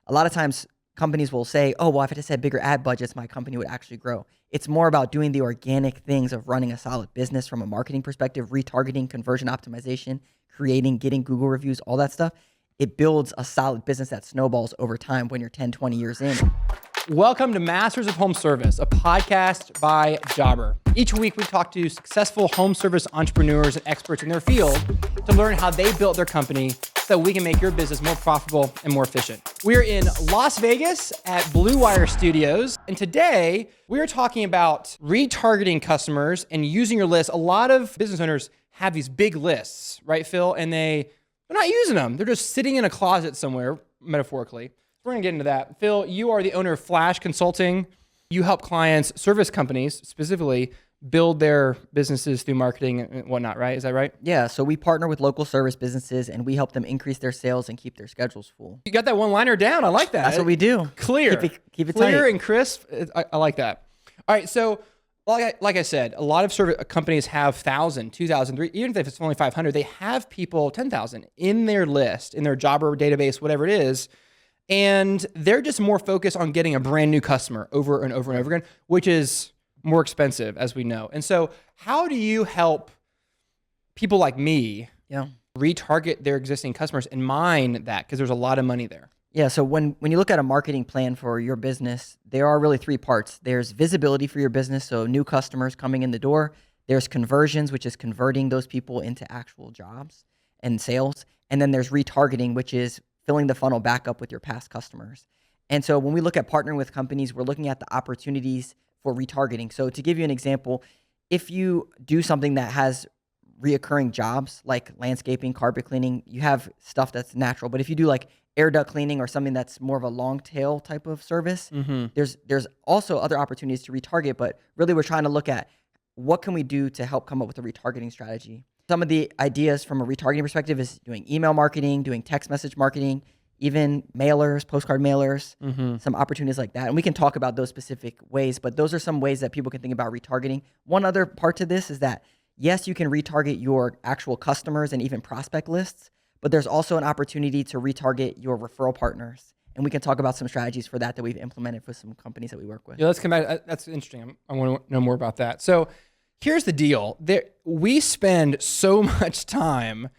a lot of times companies will say, oh, well, if I just had bigger ad budgets, my company would actually grow. It's more about doing the organic things of running a solid business from a marketing perspective, retargeting, conversion optimization, creating, getting Google reviews, all that stuff. It builds a solid business that snowballs over time when you're 10, 20 years in. Welcome to Masters of Home Service, a podcast by Jobber. Each week we talk to successful home service entrepreneurs and experts in their field to learn how they built their company so we can make your business more profitable and more efficient. We're in Las Vegas at Blue Wire Studios, and today we are talking about retargeting customers and using your list. A lot of business owners have these big lists, right, Phil? And they're not using them. They're just sitting in a closet somewhere, metaphorically. We're gonna get into that. Phil, you are the owner of Flash Consulting. You help clients, service companies specifically, build their businesses through marketing and whatnot, right? Is that right? Yeah, so we partner with local service businesses and we help them increase their sales and keep their schedules full. You got that one-liner down. I like that. That's what we do. Clear. Keep it clear tight. And crisp. I like that. All right, so like I said, a lot of service companies have 1,000, 2,000, even if it's only 500, they have people, 10,000 in their list, in their Jobber database, whatever it is. And they're just more focused on getting a brand new customer over and over and over again, which is more expensive, as we know. And so how do you help people like me retarget their existing customers and mine that? Because there's a lot of money there. Yeah, so when you look at a marketing plan for your business, there are really three parts. There's visibility for your business, so new customers coming in the door. There's conversions, which is converting those people into actual jobs and sales. And then there's retargeting, which is filling the funnel back up with your past customers. And so when we look at partnering with companies, we're looking at the opportunities for retargeting. So to give you an example, if you do something that has reoccurring jobs like landscaping, carpet cleaning, you have stuff that's natural. But if you do like air duct cleaning or something that's more of a long tail type of service, there's also other opportunities to retarget. But really we're trying to look at what can we do to help come up with a retargeting strategy. Some of the ideas from a retargeting perspective is doing email marketing, doing text message marketing, even mailers, postcard mailers, some opportunities like that. And we can talk about those specific ways, but those are some ways that people can think about retargeting. One other part to this is that, yes, you can retarget your actual customers and even prospect lists, but there's also an opportunity to retarget your referral partners. And we can talk about some strategies for that we've implemented for some companies that we work with. Yeah, let's come back. That's interesting. I want to know more about that. So here's the deal. We spend so much time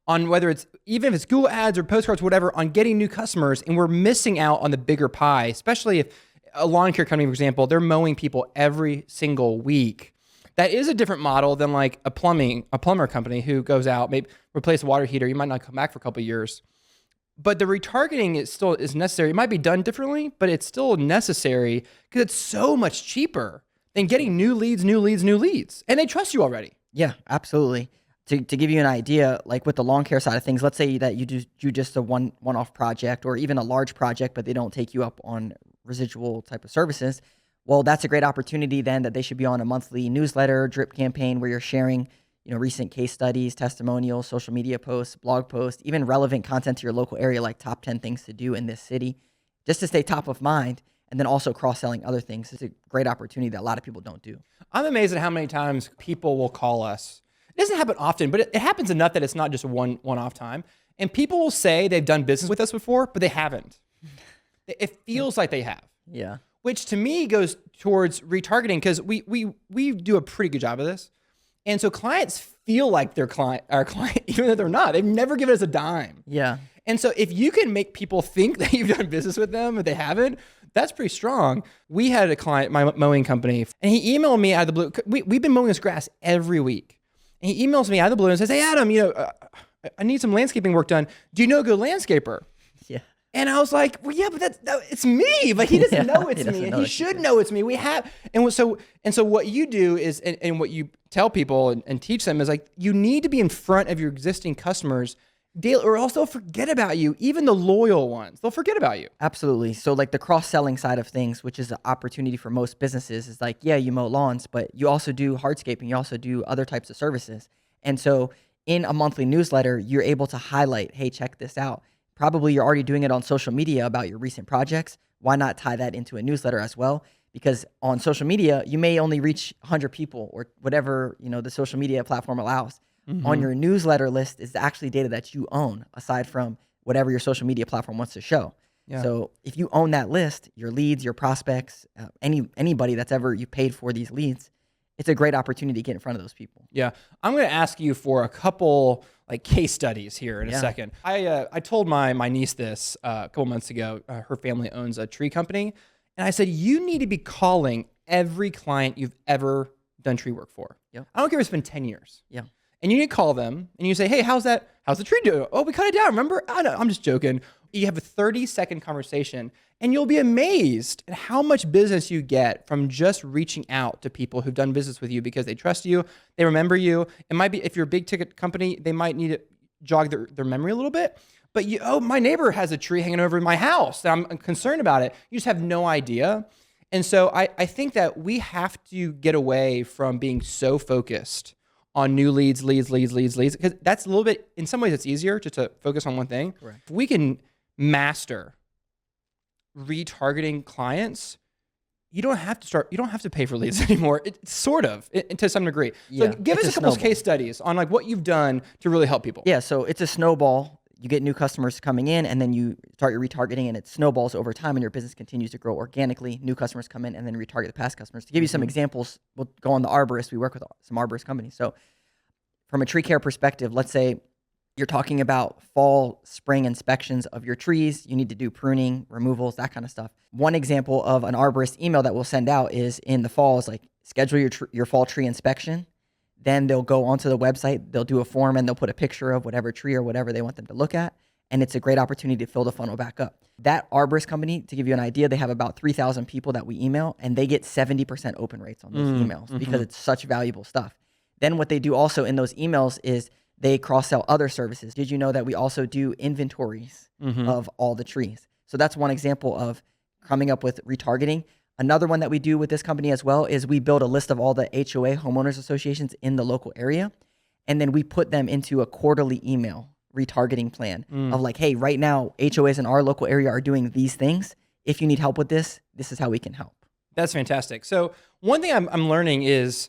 on whether it's, even if it's Google ads or postcards, whatever, on getting new customers, and we're missing out on the bigger pie, especially if a lawn care company, for example, they're mowing people every single week. That is a different model than like a plumber company who goes out, maybe replace a water heater. You might not come back for a couple of years. But the retargeting is necessary. It might be done differently, but it's still necessary because it's so much cheaper than getting new leads. And they trust you already. Yeah, absolutely. To give you an idea, like with the lawn care side of things, let's say that you do just a one-off project or even a large project, but they don't take you up on residual type of services. Well, that's a great opportunity then that they should be on a monthly newsletter, drip campaign where you're sharing, recent case studies, testimonials, social media posts, blog posts, even relevant content to your local area, like top 10 things to do in this city, just to stay top of mind. And then also cross-selling other things. It's a great opportunity that a lot of people don't do. I'm amazed at how many times people will call us. It doesn't happen often, but it happens enough that it's not just one-off time. And people will say they've done business with us before, but they haven't. It feels like they have. Yeah. Which to me goes towards retargeting because we do a pretty good job of this. And so clients feel like they're our client, even though they're not. They've never given us a dime. Yeah. And so if you can make people think that you've done business with them, but they haven't, that's pretty strong. We had a client, my mowing company, and he emailed me out of the blue. We've been mowing this grass every week. And he emails me out of the blue and says, hey, Adam, I need some landscaping work done. Do you know a good landscaper? Yeah. And I was like, well, yeah, but it's me. But he doesn't know it's me, and he should know it's me. We have, and so what you do is, and what you tell people and teach them is like, you need to be in front of your existing customers daily, or else they'll forget about you. Even the loyal ones, they'll forget about you. Absolutely. So like the cross-selling side of things, which is an opportunity for most businesses, is like, yeah, you mow lawns, but you also do hardscaping. You also do other types of services. And so in a monthly newsletter, you're able to highlight, hey, check this out. Probably you're already doing it on social media about your recent projects. Why not tie that into a newsletter as well? Because on social media, you may only reach 100 people or whatever, the social media platform allows. On your newsletter list is actually data that you own, aside from whatever your social media platform wants to show. Yeah. So if you own that list, your leads, your prospects, anybody that's ever you paid for these leads, it's a great opportunity to get in front of those people. Yeah. I'm going to ask you for a couple like case studies here in a second. I told my niece this a couple months ago. Her family owns a tree company. And I said, you need to be calling every client you've ever done tree work for. Yep. I don't care if it's been 10 years. Yeah. And you need to call them and you say, hey, how's the tree doing? Oh, we cut it down. Remember? I know, I'm just joking. You have a 30-second conversation and you'll be amazed at how much business you get from just reaching out to people who've done business with you because they trust you, they remember you. It might be, if you're a big ticket company, they might need to jog their memory a little bit. But my neighbor has a tree hanging over my house and I'm concerned about it. You just have no idea. And so I think that we have to get away from being so focused on new leads, because that's a little bit, in some ways it's easier just to focus on one thing. Correct. If we can master retargeting clients, you don't have to pay for leads anymore. It's sort of, to some degree. Yeah, So give us a couple of case studies on like what you've done to really help people. Yeah, so it's a snowball. You get new customers coming in and then you start your retargeting and it snowballs over time and your business continues to grow organically. New customers come in and then retarget the past customers. To give you some examples, we'll go on the arborist. We work with some arborist companies. So from a tree care perspective, let's say you're talking about fall, spring inspections of your trees. You need to do pruning, removals, that kind of stuff. One example of an arborist email that we'll send out is in the fall is like schedule your fall tree inspection. Then they'll go onto the website, they'll do a form and they'll put a picture of whatever tree or whatever they want them to look at. And it's a great opportunity to fill the funnel back up. That arborist company, to give you an idea, they have about 3,000 people that we email and they get 70% open rates on those emails because it's such valuable stuff. Then what they do also in those emails is they cross-sell other services. Did you know that we also do inventories of all the trees? So that's one example of coming up with retargeting. Another one that we do with this company as well is we build a list of all the HOA homeowners associations in the local area. And then we put them into a quarterly email retargeting plan of like, hey, right now, HOAs in our local area are doing these things. If you need help with this, this is how we can help. That's fantastic. So one thing I'm learning is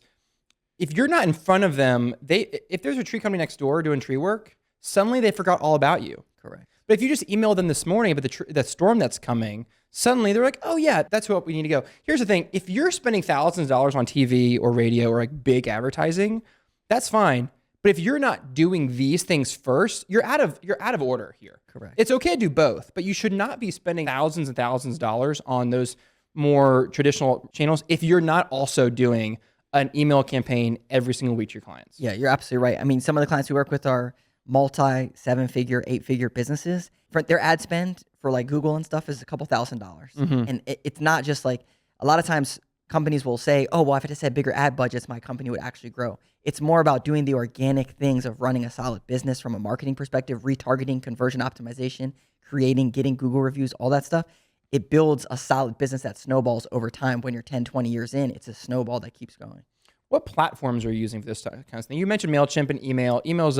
if you're not in front of them, if there's a tree company next door doing tree work, suddenly they forgot all about you. Correct. But if you just emailed them this morning about the storm that's coming, suddenly they're like, oh yeah, that's what we need to go. Here's the thing. If you're spending thousands of dollars on TV or radio or like big advertising, that's fine. But if you're not doing these things first, you're out of order here. Correct. It's okay to do both, but you should not be spending thousands and thousands of dollars on those more traditional channels if you're not also doing an email campaign every single week to your clients. Yeah, you're absolutely right. I mean, some of the clients we work with are multi 7-figure, 8-figure businesses. For their ad spend for like Google and stuff is a couple $1,000s. And it's not just like, a lot of times companies will say, oh, well, if I just had bigger ad budgets, my company would actually grow. It's more about doing the organic things of running a solid business from a marketing perspective, retargeting, conversion optimization, creating, getting Google reviews, all that stuff. It builds a solid business that snowballs over time. When you're 10, 20 years in, it's a snowball that keeps going. What platforms are you using for this kind of thing? You mentioned MailChimp and email. Email's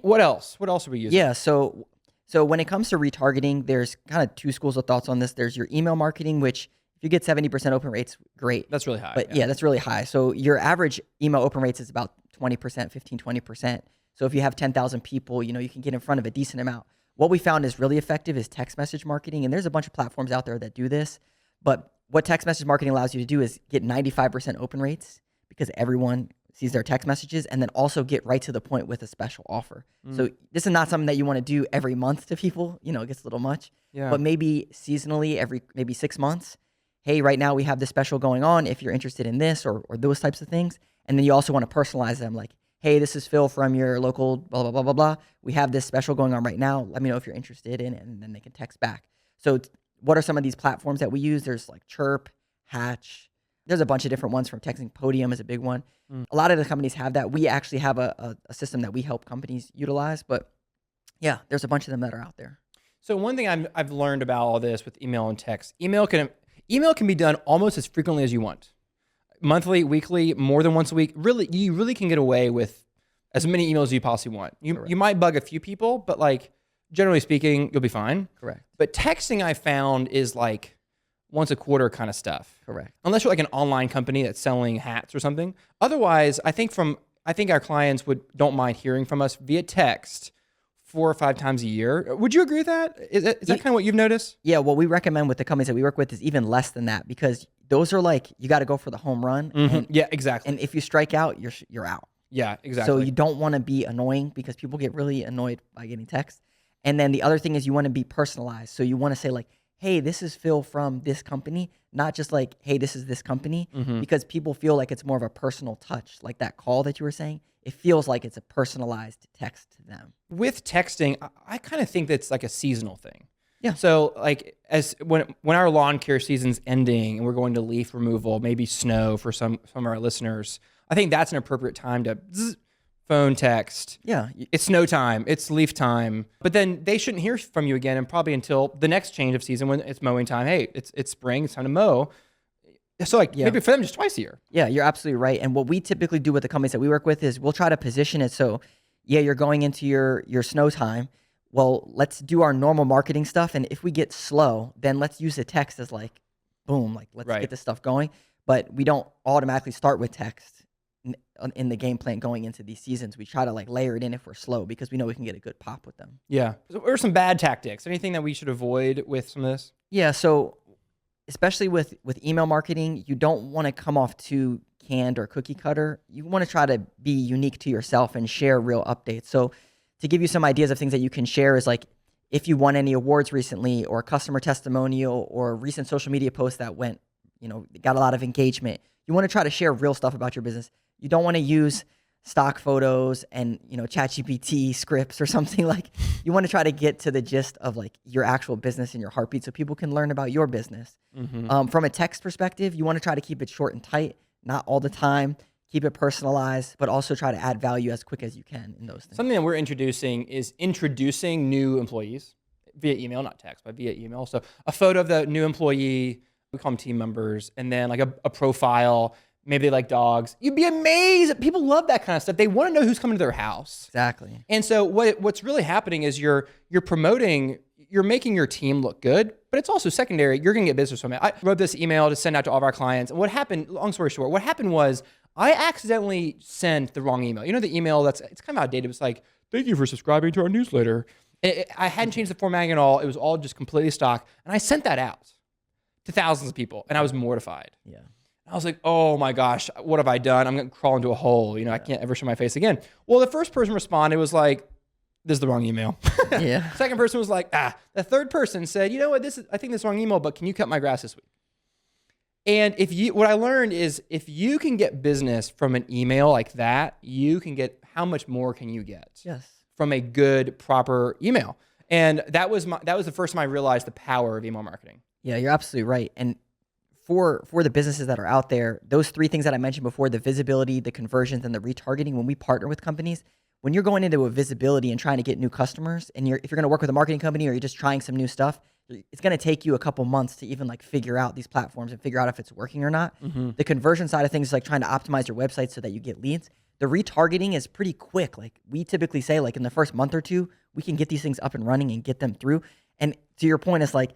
what else? What else are we using? Yeah, so when it comes to retargeting, there's kind of two schools of thoughts on this. There's your email marketing, which if you get 70% open rates, great. That's really high. But yeah, that's really high. So your average email open rates is about 20%, 15, 20%. So if you have 10,000 people, you can get in front of a decent amount. What we found is really effective is text message marketing. And there's a bunch of platforms out there that do this. But what text message marketing allows you to do is get 95% open rates because everyone sees their text messages, and then also get right to the point with a special offer. So this is not something that you want to do every month to people. It gets a little much. Yeah. But maybe seasonally, maybe 6 months. Hey, right now we have this special going on if you're interested in this or those types of things. And then you also want to personalize them like, hey, this is Phil from your local blah, blah, blah, blah, blah. We have this special going on right now. Let me know if you're interested in it. And then they can text back. So what are some of these platforms that we use? There's like Chirp, Hatch. There's a bunch of different ones from texting. Podium is a big one. A lot of the companies have that. We actually have a system that we help companies utilize. But yeah, there's a bunch of them that are out there. So one thing I've learned about all this with email and text, email can be done almost as frequently as you want. Monthly, weekly, more than once a week. You really can get away with as many emails as you possibly want. You might bug a few people, but like generally speaking, you'll be fine. Correct. But texting I found is like once a quarter kind of stuff. Correct. Unless you're like an online company that's selling hats or something. Otherwise, I think our clients don't mind hearing from us via text 4 or 5 times a year. Would you agree with that? Is that kind of what you've noticed? Yeah, what we recommend with the companies that we work with is even less than that, because those are like, you got to go for the home run. Yeah, exactly. And if you strike out, you're out. Yeah, exactly. So you don't want to be annoying, because people get really annoyed by getting text. And then the other thing is you want to be personalized. So you want to say like, hey, this is Phil from this company, not just like, hey, this is this company, because people feel like it's more of a personal touch. Like that call that you were saying, it feels like it's a personalized text to them. With texting, I kind of think that's like a seasonal thing. Yeah. So like when our lawn care season's ending and we're going to leaf removal, maybe snow for some of our listeners, I think that's an appropriate time to phone text. Yeah. It's snow time, it's leaf time, but then they shouldn't hear from you again, and probably until the next change of season when it's mowing time. Hey, it's spring, it's time to mow. So like maybe for them just twice a year. Yeah, you're absolutely right. And what we typically do with the companies that we work with is we'll try to position it so, yeah, you're going into your snow time. Well, let's do our normal marketing stuff. And if we get slow, then let's use the text as like, boom, like let's get this stuff going. But we don't automatically start with text in the game plan going into these seasons. We try to like layer it in if we're slow, because we know we can get a good pop with them. Yeah. So what are some bad tactics? Anything that we should avoid with some of this? Yeah. So especially with email marketing, you don't want to come off too canned or cookie cutter. You want to try to be unique to yourself and share real updates. So to give you some ideas of things that you can share is like, if you won any awards recently, or a customer testimonial, or a recent social media post that went, got a lot of engagement, you want to try to share real stuff about your business. You don't want to use stock photos and, ChatGPT scripts or something. Like, you want to try to get to the gist of like your actual business and your heartbeat, so people can learn about your business. From a text perspective, you want to try to keep it short and tight, not all the time. Keep it personalized, but also try to add value as quick as you can in those things. Something that we're introducing is introducing new employees via email, not text, but via email. So a photo of the new employee, we call them team members, and then like a profile. Maybe they like dogs. You'd be amazed. People love that kind of stuff. They want to know who's coming to their house. Exactly. And so what's really happening is you're promoting, you're making your team look good, but it's also secondary. You're going to get business from it. I wrote this email to send out to all of our clients. And what happened, long story short, what happened was I accidentally sent the wrong email. The email it's kind of outdated. It's like, thank you for subscribing to our newsletter. I hadn't changed the formatting at all. It was all just completely stock. And I sent that out to thousands of people, and I was mortified. Yeah. I was like, oh my gosh, what have I done? I'm going to crawl into a hole. I can't ever show my face again. Well, the first person responded was like, this is the wrong email. Yeah. Second person was like, The third person said, you know what, I think this is the wrong email, but can you cut my grass this week? And what I learned is if you can get business from an email like that, you can get, how much more can you get? Yes. From a good, proper email. And that was the first time I realized the power of email marketing. Yeah, you're absolutely right. And for the businesses that are out there, those three things that I mentioned before, the visibility, the conversions, and the retargeting, when we partner with companies, when you're going into a visibility and trying to get new customers, and if you're going to work with a marketing company or you're just trying some new stuff, it's going to take you a couple months to even like figure out these platforms and figure out if it's working or not. The conversion side of things is like trying to optimize your website so that you get leads. The retargeting is pretty quick. Like we typically say, like in the first month or two, we can get these things up and running and get them through. And to your point, it's like,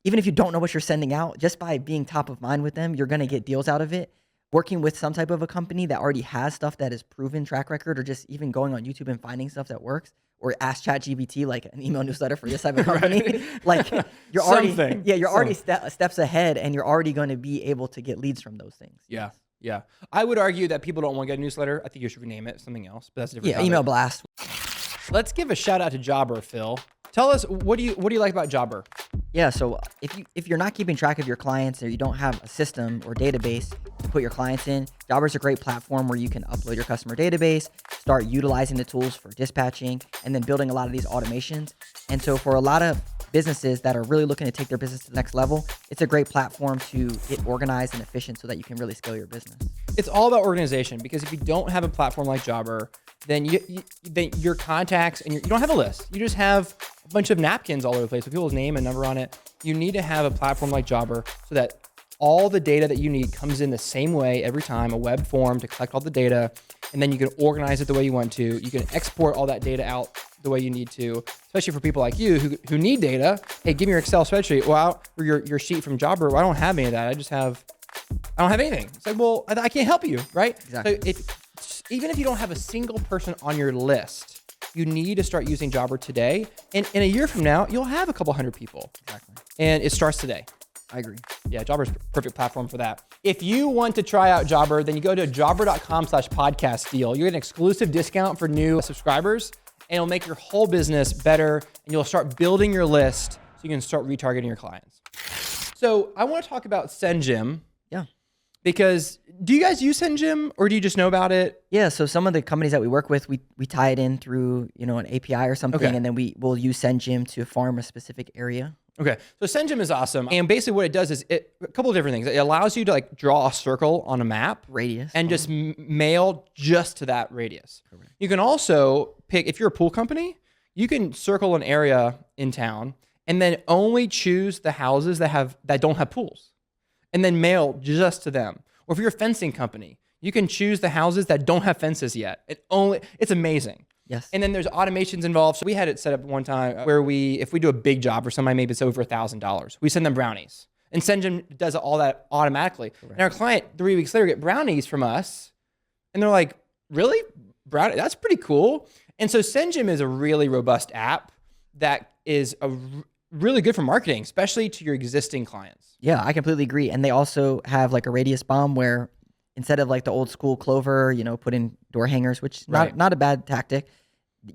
even if you don't know what you're sending out, just by being top of mind with them, you're going to get deals out of it. Working with some type of a company that already has stuff that is proven track record, or just even going on YouTube and finding stuff that works, or ask ChatGPT like an email newsletter for this type of company. Like you're already steps ahead, and you're already going to be able to get leads from those things. Yeah. Yeah. I would argue that people don't want to get a newsletter. I think you should rename it something else, but that's a different topic. Email blast. Let's give a shout out to Jobber, Phil. Tell us, what do you like about Jobber? Yeah, so if you're not keeping track of your clients, or you don't have a system or database to put your clients in, Jobber's a great platform where you can upload your customer database, start utilizing the tools for dispatching, and then building a lot of these automations. And so for a lot of businesses that are really looking to take their business to the next level, it's a great platform to get organized and efficient so that you can really scale your business. It's all about organization, because if you don't have a platform like Jobber, then your contacts, and you don't have a list. You just have a bunch of napkins all over the place with people's name and number on it. You need to have a platform like Jobber so that all the data that you need comes in the same way every time, a web form to collect all the data, and then you can organize it the way you want to. You can export all that data out the way you need to, especially for people like you who need data. Hey, give me your Excel spreadsheet. Well, or your sheet from Jobber. Well, I don't have any of that. I don't have anything. It's like, well, I can't help you, right? Exactly. So even if you don't have a single person on your list, you need to start using Jobber today. And in a year from now, you'll have a couple hundred people. Exactly. And it starts today. I agree. Yeah, Jobber's a perfect platform for that. If you want to try out Jobber, then you go to jobber.com/podcast deal. You get an exclusive discount for new subscribers, and it'll make your whole business better, and you'll start building your list so you can start retargeting your clients. So I want to talk about SendJim. Yeah. Because do you guys use SendJim, or do you just know about it? Yeah, so some of the companies that we work with, we tie it in through, an API or something, Okay. and then we'll use SendJim to farm a specific area. Okay, so SendJim is awesome. And basically what it does is a couple of different things. It allows you to like draw a circle on a map. Radius. And just mail just to that radius. Correct. You can also pick, if you're a pool company, you can circle an area in town and then only choose the houses that don't have pools and then mail just to them. Or if you're a fencing company, you can choose the houses that don't have fences yet. It's amazing. Yes. And then there's automations involved. So we had it set up one time where if we do a big job for somebody, maybe it's over $1,000, we send them brownies. And SendJim does all that automatically. Correct. And our client 3 weeks later get brownies from us. And they're like, really? Brownie? That's pretty cool. And so SendJim is a really robust app that is really good for marketing, especially to your existing clients. Yeah, I completely agree. And they also have like a radius bomb where instead of like the old school Clover, put in door hangers, which is not a bad tactic.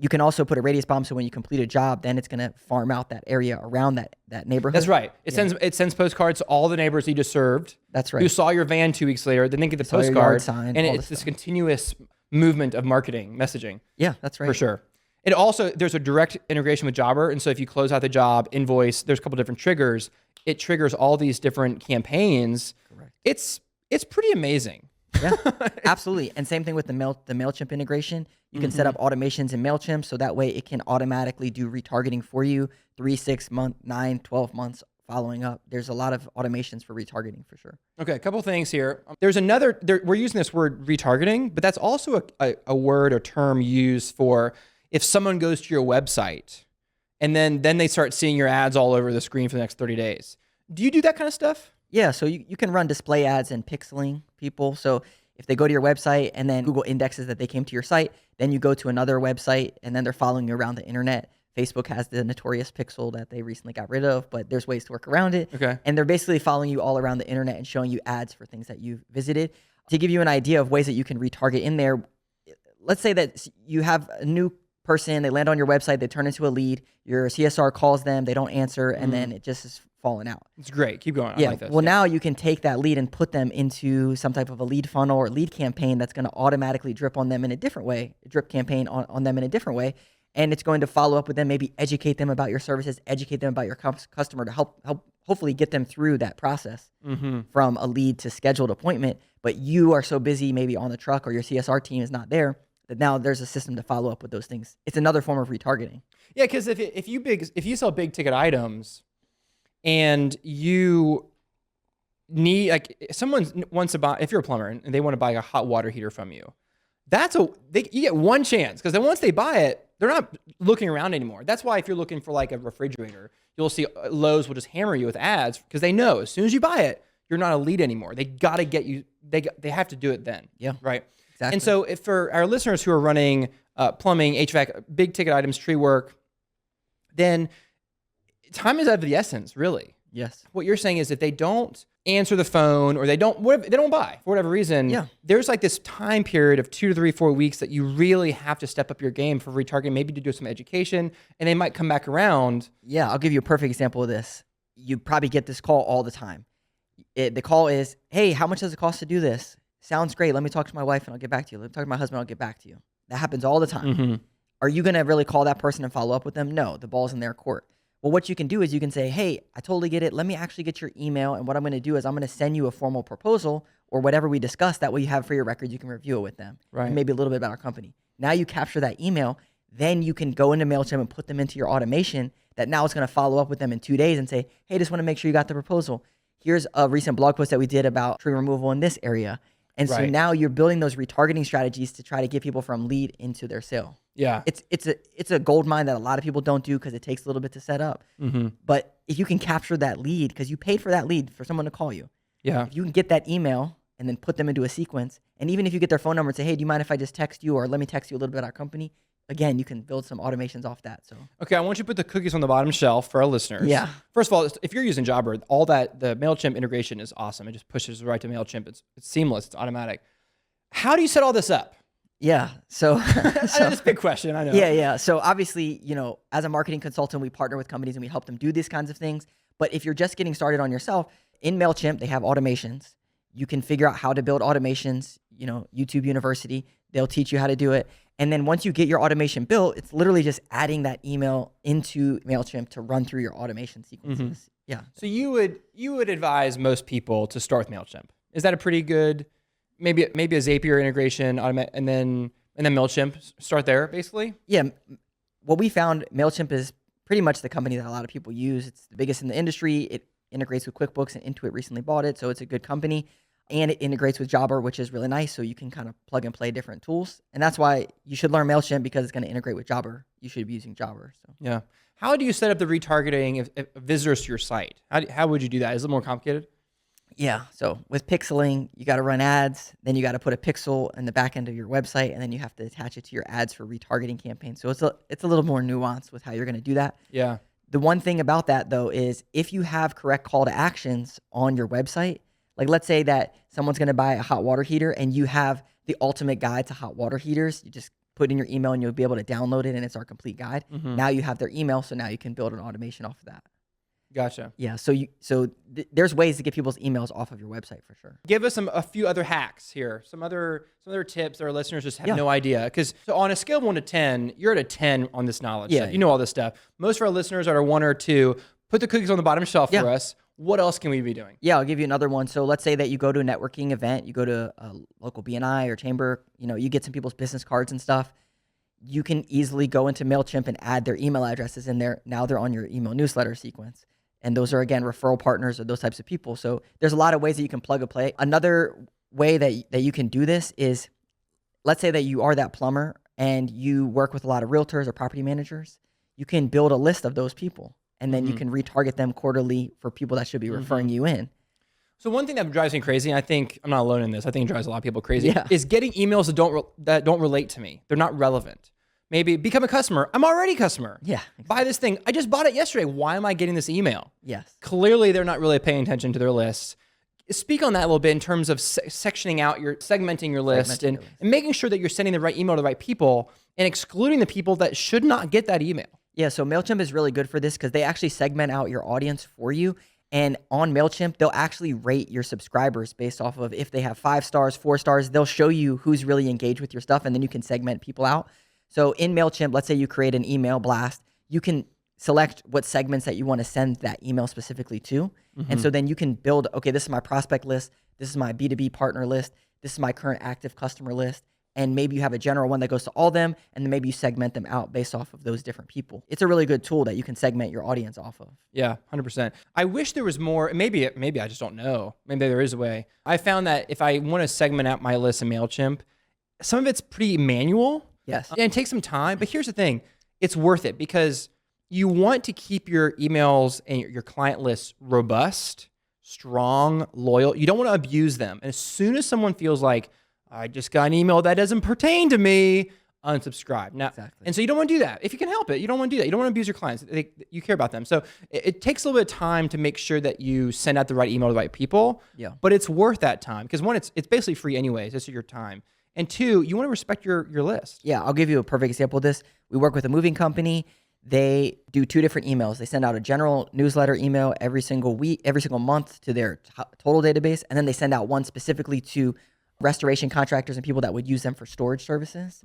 You can also put a radius bomb, so when you complete a job, then it's going to farm out that area around that neighborhood. That's right. It sends postcards to all the neighbors you just served. That's right. Who saw your van 2 weeks later, then they get the Saw your postcard, yard sign, and all it's this this continuous movement of marketing messaging. Yeah, that's right. For sure. It also, there's a direct integration with Jobber, and so if you close out the job, invoice, there's a couple different triggers. It triggers all these different campaigns. Correct. It's pretty amazing. Yeah, absolutely. And same thing with the MailChimp integration. You can set up automations in MailChimp so that way it can automatically do retargeting for you 3, 6 months, 9, 12 months following up. There's a lot of automations for retargeting for sure. Okay, a couple of things here. There's we're using this word retargeting, but that's also a word or term used for if someone goes to your website and then they start seeing your ads all over the screen for the next 30 days. Do you do that kind of stuff? Yeah, so you can run display ads and pixeling people. So if they go to your website and then Google indexes that they came to your site, then you go to another website and then they're following you around the internet. Facebook has the notorious pixel that they recently got rid of, but there's ways to work around it. Okay. And they're basically following you all around the internet and showing you ads for things that you've visited. To give you an idea of ways that you can retarget in there, let's say that you have a new person, they land on your website, they turn into a lead, your CSR calls them, they don't answer, and then it just is falling out. It's great. Keep going. Yeah. I like this. Well, now you can take that lead and put them into some type of a lead funnel or lead campaign that's going to automatically drip on them in a different way, drip campaign on them in a different way. And it's going to follow up with them, maybe educate them about your services, educate them about your customer to help hopefully get them through that process from a lead to scheduled appointment. But you are so busy maybe on the truck or your CSR team is not there that now there's a system to follow up with those things. It's another form of retargeting. Yeah, because if you sell big ticket items and you need, like, someone wants to buy, if you're a plumber and they want to buy a hot water heater from you, you get one chance, because then once they buy it, they're not looking around anymore. That's why if you're looking for like a refrigerator, you'll see Lowe's will just hammer you with ads because they know as soon as you buy it, you're not a lead anymore. They got to get you, they have to do it then. Yeah. Right. Exactly. And so if for our listeners who are running plumbing, HVAC, big ticket items, tree work, then time is of the essence, really. Yes. What you're saying is if they don't answer the phone or they don't buy for whatever reason, there's like this time period of 2 to 3, 4 weeks that you really have to step up your game for retargeting, maybe to do some education, and they might come back around. Yeah, I'll give you a perfect example of this. You probably get this call all the time. The call is, hey, how much does it cost to do this? Sounds great. Let me talk to my wife and I'll get back to you. Let me talk to my husband, I'll get back to you. That happens all the time. Are you going to really call that person and follow up with them? No, the ball's in their court. Well, what you can do is you can say, hey, I totally get it. Let me actually get your email. And what I'm going to do is I'm going to send you a formal proposal or whatever we discussed. That way you have for your records, you can review it with them. Right. And maybe a little bit about our company. Now you capture that email. Then you can go into MailChimp and put them into your automation that now it's going to follow up with them in 2 days and say, hey, just want to make sure you got the proposal. Here's a recent blog post that we did about tree removal in this area. And so now you're building those retargeting strategies to try to get people from lead into their sale. Yeah. It's a gold mine that a lot of people don't do because it takes a little bit to set up. But if you can capture that lead, because you paid for that lead for someone to call you. Yeah. If you can get that email and then put them into a sequence, and even if you get their phone number and say, hey, do you mind if I just text you or let me text you a little bit about our company? again, you can build some automations off that. So Okay, I want you to put the cookies on the bottom shelf for our listeners. Yeah. First of all, if you're using Jobber, all that, the MailChimp integration is awesome. It just pushes right to MailChimp. It's seamless. It's automatic. How do you set all this up? yeah, so, I know this big question. I know. yeah. So obviously, as a marketing consultant, we partner with companies and we help them do these kinds of things. But if you're just getting started on yourself, in MailChimp, they have automations. You can figure out how to build automations, YouTube University, they'll teach you how to do it. And then once you get your automation built, it's literally just adding that email into MailChimp to run through your automation sequences. Yeah. So you would advise most people to start with MailChimp. Is that a pretty good, maybe a Zapier integration, and then MailChimp, start there basically? Yeah. What we found, MailChimp is pretty much the company that a lot of people use. It's the biggest in the industry. It integrates with QuickBooks, and Intuit recently bought it. So it's a good company. And it integrates with Jobber, which is really nice. So you can kind of plug and play different tools. And that's why you should learn MailChimp, because it's going to integrate with Jobber. You should be using Jobber. So Yeah. How do you set up the retargeting of visitors to your site? How would you do that? Is it more complicated? Yeah. So with pixeling, you got to run ads. Then you got to put a pixel in the back end of your website, and then you have to attach it to your ads for retargeting campaigns. So it's a little more nuanced with how you're going to do that. Yeah. The one thing about that, though, is if you have correct call to actions on your website, like let's say that someone's going to buy a hot water heater and you have the ultimate guide to hot water heaters. You just put in your email and you'll be able to download it, and it's our complete guide. Now you have their email, so now you can build an automation off of that. Gotcha. Yeah, so there's ways to get people's emails off of your website for sure. Give us a few other hacks here. Some other tips that our listeners just have Yeah. no idea. Because on a scale of 1 to 10, you're at a 10 on this knowledge. Yeah, set. You know all this stuff. Most of our listeners are at a 1 or 2. Put the cookies on the bottom shelf Yeah. for us. What else can we be doing? Yeah, I'll give you another one. So let's say that you go to a networking event, you go to a local BNI or chamber, you get some people's business cards and stuff. You can easily go into MailChimp and add their email addresses in there. Now they're on your email newsletter sequence. And those are, again, referral partners or those types of people. So there's a lot of ways that you can plug and play. Another way that you can do this is, let's say that you are that plumber and you work with a lot of realtors or property managers. You can build a list of those people, and then you can retarget them quarterly for people that should be referring you in. So one thing that drives me crazy, and I think I'm not alone in this, I think it drives a lot of people crazy, Yeah. is getting emails that don't relate to me. They're not relevant. Maybe become a customer. I'm already a customer. Yeah. Buy this thing. I just bought it yesterday. Why am I getting this email? Yes. Clearly, they're not really paying attention to their lists. Speak on that a little bit in terms of segmenting your list and making sure that you're sending the right email to the right people and excluding the people that should not get that email. Yeah, so MailChimp is really good for this because they actually segment out your audience for you. And on MailChimp, they'll actually rate your subscribers based off of if they have 5 stars, 4 stars. They'll show you who's really engaged with your stuff, and then you can segment people out. So in MailChimp, let's say you create an email blast, you can select what segments that you want to send that email specifically to. And so then you can build, okay, this is my prospect list, this is my B2B partner list, this is my current active customer list. And maybe you have a general one that goes to all them, and then maybe you segment them out based off of those different people. It's a really good tool that you can segment your audience off of. Yeah, 100%. I wish there was more. Maybe I just don't know. Maybe there is a way. I found that if I want to segment out my list in MailChimp, some of it's pretty manual. Yes. And it takes some time. But here's the thing. It's worth it because you want to keep your emails and your client list robust, strong, loyal. You don't want to abuse them. And as soon as someone feels like, I just got an email that doesn't pertain to me, unsubscribe. Now, Exactly. And so you don't want to do that. If you can help it, you don't want to do that. You don't want to abuse your clients. You care about them. So it takes a little bit of time to make sure that you send out the right email to the right people. Yeah. But it's worth that time because one, it's basically free anyways. It's your time. And two, you want to respect your list. Yeah, I'll give you a perfect example of this. We work with a moving company. They do 2 different emails. They send out a general newsletter email every single week, every single month to their total database. And then they send out one specifically to restoration contractors and people that would use them for storage services.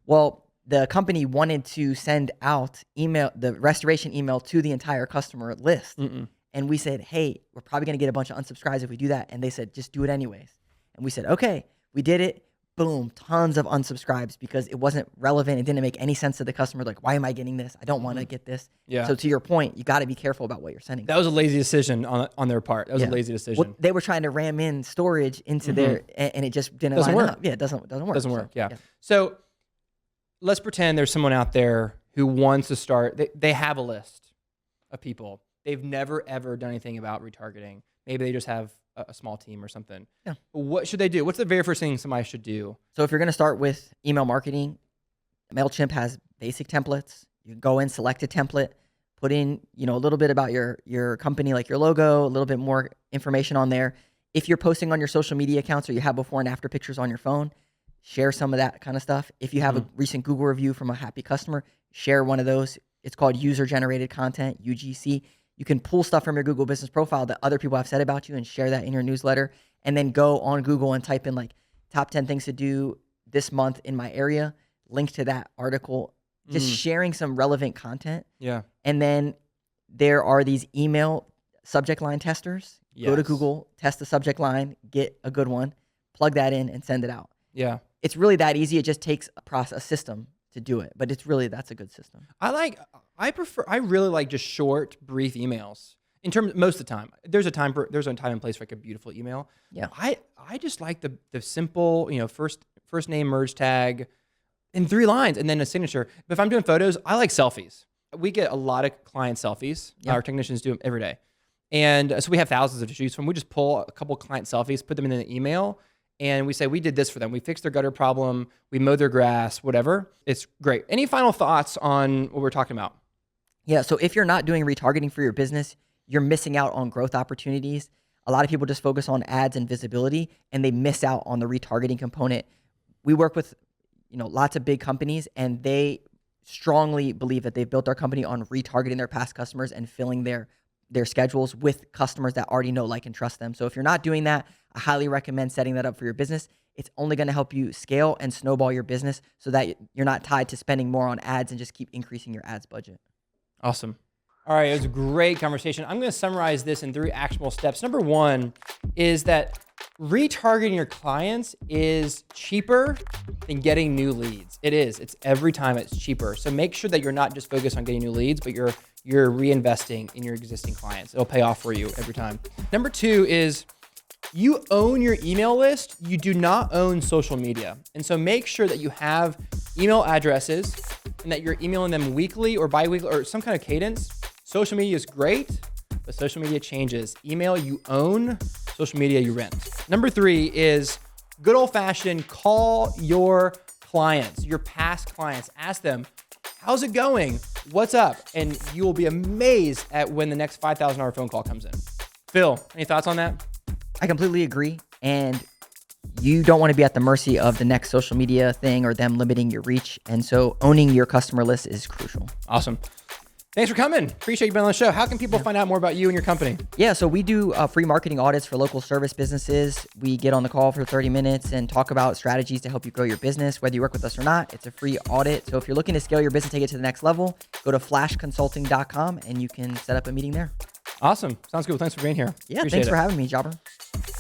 Well, the company wanted to send out the restoration email to the entire customer list. And we said, hey, we're probably going to get a bunch of unsubscribes if we do that. And they said, just do it anyways. And we said, okay, we did it. Boom, tons of unsubscribes because it wasn't relevant. It didn't make any sense to the customer. Like, why am I getting this? I don't want to get this. Yeah. So to your point, you got to be careful about what you're sending. That was a lazy decision on their part. That was a lazy decision. Well, they were trying to ram in storage into their, and it just didn't Doesn't line work. up. Yeah, it doesn't work. Doesn't So, work. Yeah. So let's pretend there's someone out there who wants to start. They have a list of people. They've never, ever done anything about retargeting. Maybe they just have a small team or something. Yeah. What should they do? What's the very first thing somebody should do? So if you're going to start with email marketing, MailChimp has basic templates. You go in, select a template, put in, a little bit about your company, like your logo, a little bit more information on there. If you're posting on your social media accounts or you have before and after pictures on your phone, share some of that kind of stuff. If you have a recent Google review from a happy customer, share one of those. It's called user-generated content, UGC. You can pull stuff from your Google business profile that other people have said about you and share that in your newsletter, and then go on Google and type in like top 10 things to do this month in my area, link to that article, just sharing some relevant content. Yeah. And then there are these email subject line testers. Yes. Go to Google, test the subject line, get a good one, plug that in and send it out. Yeah. It's really that easy. It just takes a system to do it, but that's a good system. I really like just short, brief emails. Most of the time, there's a time and place for like a beautiful email. Yeah. I just like the simple, first name merge tag in 3 lines and then a signature. But if I'm doing photos, I like selfies. We get a lot of client selfies. Yeah. Our technicians do them every day. And so we have thousands to choose from. We just pull a couple client selfies, put them in an email, and we say, we did this for them. We fixed their gutter problem. We mowed their grass, whatever. It's great. Any final thoughts on what we're talking about? Yeah. So if you're not doing retargeting for your business, you're missing out on growth opportunities. A lot of people just focus on ads and visibility, and they miss out on the retargeting component. We work with, lots of big companies, and they strongly believe that they've built their company on retargeting their past customers and filling their schedules with customers that already know, like, and trust them. So if you're not doing that, I highly recommend setting that up for your business. It's only going to help you scale and snowball your business so that you're not tied to spending more on ads and just keep increasing your ads budget. Awesome. All right, it was a great conversation. I'm going to summarize this in 3 actionable steps. Number 1 is that retargeting your clients is cheaper than getting new leads. It is. It's every time it's cheaper. So make sure that you're not just focused on getting new leads, but you're reinvesting in your existing clients. It'll pay off for you every time. Number 2 is you own your email list. You do not own social media. And so make sure that you have email addresses and that you're emailing them weekly or bi-weekly or some kind of cadence. Social media is great, but social media changes. Email you own, social media you rent. Number 3 is good old-fashioned call your clients, your past clients. Ask them, how's it going? What's up? And you will be amazed at when the next $5,000 phone call comes in. Phil, any thoughts on that? I completely agree. And you don't want to be at the mercy of the next social media thing or them limiting your reach. And so owning your customer list is crucial. Awesome. Thanks for coming. Appreciate you being on the show. How can people find out more about you and your company? Yeah, so we do free marketing audits for local service businesses. We get on the call for 30 minutes and talk about strategies to help you grow your business, whether you work with us or not. It's a free audit. So if you're looking to scale your business, take it to the next level, go to flashconsulting.com and you can set up a meeting there. Awesome. Sounds good. Thanks for being here. Yeah, thanks for having me, Jobber.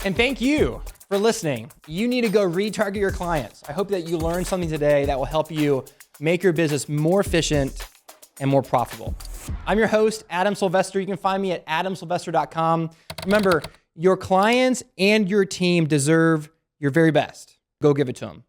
And thank you for listening. You need to go retarget your clients. I hope that you learned something today that will help you make your business more efficient and more profitable. I'm your host, Adam Sylvester. You can find me at adamsylvester.com. Remember, your clients and your team deserve your very best. Go give it to them.